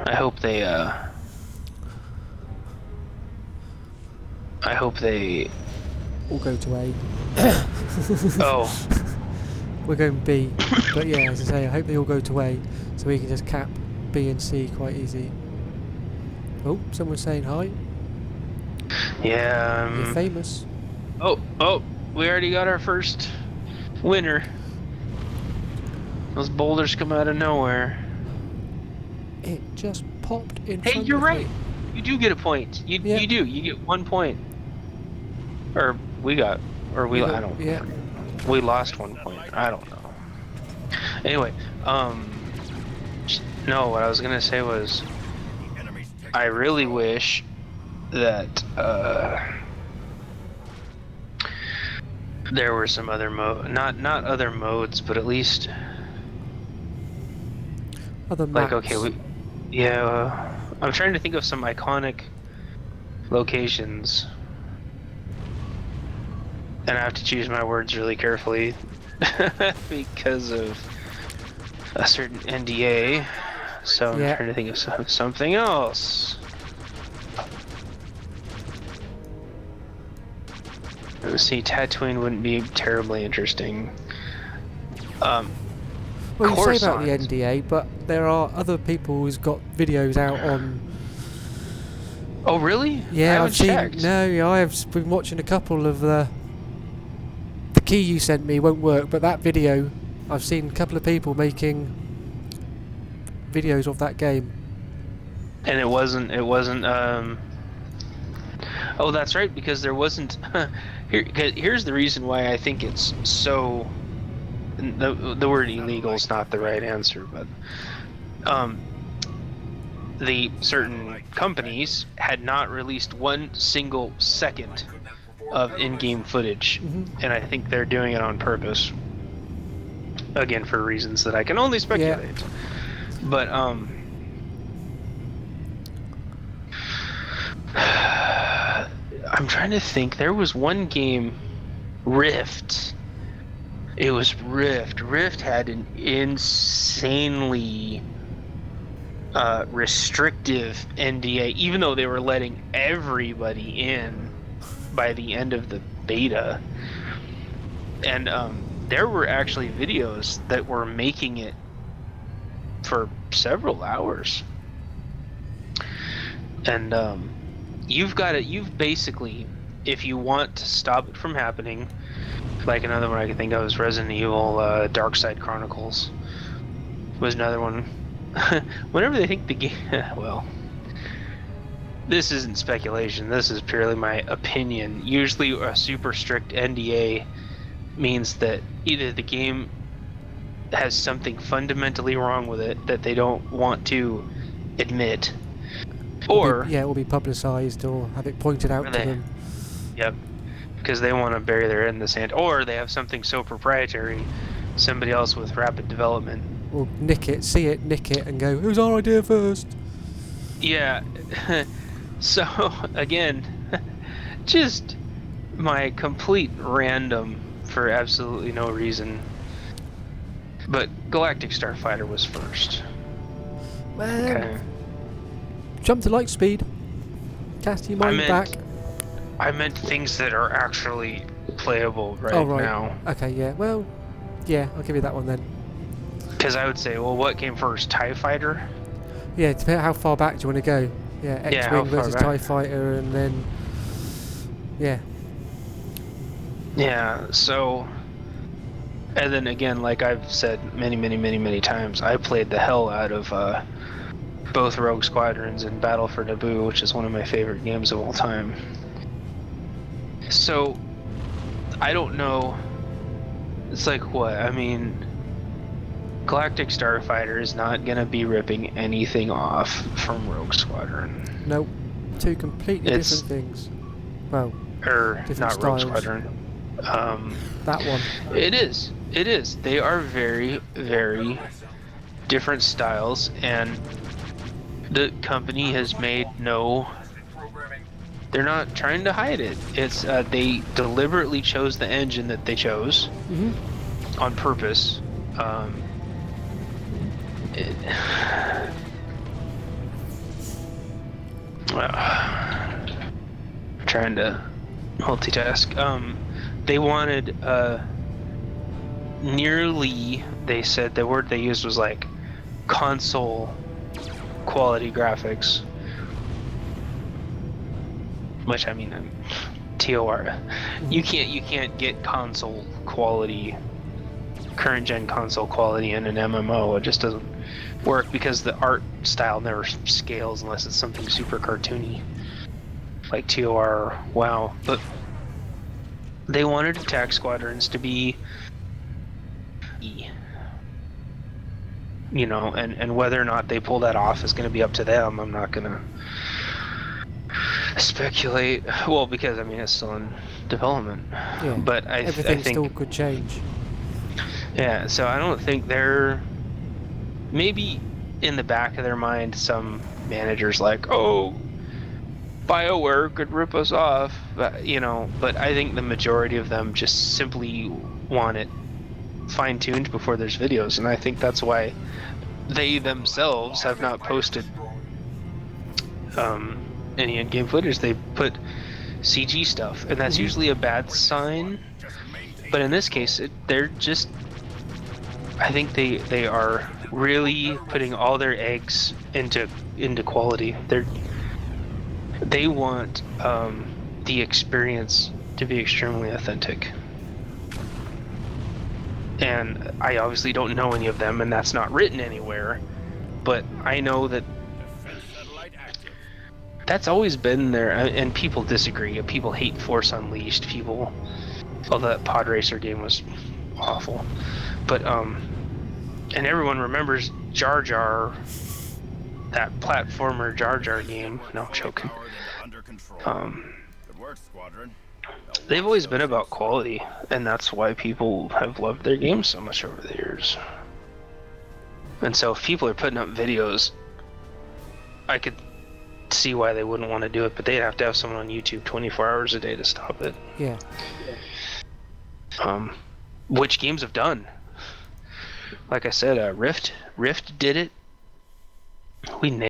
I hope they We'll go to A. Oh. We're going B. But yeah, as I say, I hope they all go to A, so we can just cap B and C quite easy. Oh, someone's saying hi. Yeah. You're famous. Oh, we already got our first winner. Those boulders come out of nowhere. It just popped in Hey, front you're of right. me. You do get a point. You do. You get 1 point. Or we got, or we I don't. Yeah. We lost 1 point. I don't know. Anyway, no. What I was gonna say was, I really wish that there were some other not other modes, but at least Other maps. like I'm trying to think of some iconic locations, and I have to choose my words really carefully because of a certain NDA. So I'm trying to think of something else. See, Tatooine wouldn't be terribly interesting. Well, you say about the NDA, but there are other people who's got videos out on. Oh, really? Yeah, I've checked. I've been watching a couple of the key you sent me won't work, but that video, I've seen a couple of people making videos of that game. And it wasn't. Oh, that's right, because there wasn't. Here's the reason why I think it's so. The word illegal is not the right answer, but the certain companies had not released 1 single second of in-game footage, and I think they're doing it on purpose. Again, for reasons that I can only speculate. But I'm trying to think. There was one game, Rift. It was Rift. Rift had an insanely restrictive NDA, even though they were letting everybody in by the end of the beta. And there were actually videos that were making it for several hours. And you've basically, if you want to stop it from happening, like another one I can think of is Resident Evil Dark Side Chronicles was another one. Whenever they think the game, well, this isn't speculation, this is purely my opinion. Usually a super strict NDA means that either the game has something fundamentally wrong with it that they don't want to admit, or it will be publicized or have it pointed out to them. Yep. Because they want to bury their head in the sand, or they have something so proprietary, somebody else with rapid development will nick it, and go, "It was our idea first." Yeah. So again, just my complete random for absolutely no reason. But Galactic Starfighter was first. Man. Okay. Jump to light speed. Cast your mind back. I meant things that are actually playable right now. Okay, yeah. Well, yeah, I'll give you that one then. Because I would say, well, what came first, TIE Fighter? Yeah, it depends how far back do you want to go. Yeah, X-Wing versus TIE Fighter, and then... Yeah. Yeah, so... And then again, like I've said many times, I played the hell out of both Rogue Squadrons and Battle for Naboo, which is one of my favorite games of all time. So, I don't know. It's like what? I mean, Galactic Starfighter is not going to be ripping anything off from Rogue Squadron. Nope. 2 completely different things. Well, different not styles. Rogue Squadron. That one. It is. They are very, very different styles, and the company has made no... They're not trying to hide it. It's they deliberately chose the engine that they chose on purpose. Trying to multitask. They wanted nearly. They said the word they used was like console quality graphics, which I mean, TOR. You can't get console quality, current gen console quality in an MMO. It just doesn't work because the art style never scales unless it's something super cartoony, like TOR or WoW. But they wanted attack squadrons to be, you know, and whether or not they pull that off is going to be up to them. I'm not going to speculate. Well, because I mean it's still in development. Yeah. But I Everything think still could change. Yeah. So I don't think they're, maybe in the back of their mind some managers like, oh, BioWare could rip us off, you know. But I think the majority of them just simply want it fine-tuned before there's videos, and I think that's why they themselves have not posted any in-game footage. They put CG stuff, and that's usually a bad sign. But in this case, they're just, I think they are really putting all their eggs into quality. They want the experience to be extremely authentic. And I obviously don't know any of them, and that's not written anywhere, but I know that that's always been there, and people disagree. People hate Force Unleashed. People, although that pod racer game was awful, but and everyone remembers Jar Jar, that platformer Jar Jar game. No, I'm joking. They've always been about quality, and that's why people have loved their games so much over the years. And so if people are putting up videos, I could see why they wouldn't want to do it, but they'd have to have someone on YouTube 24 hours a day to stop it. Yeah. Which games have done. Like I said, Rift did it. We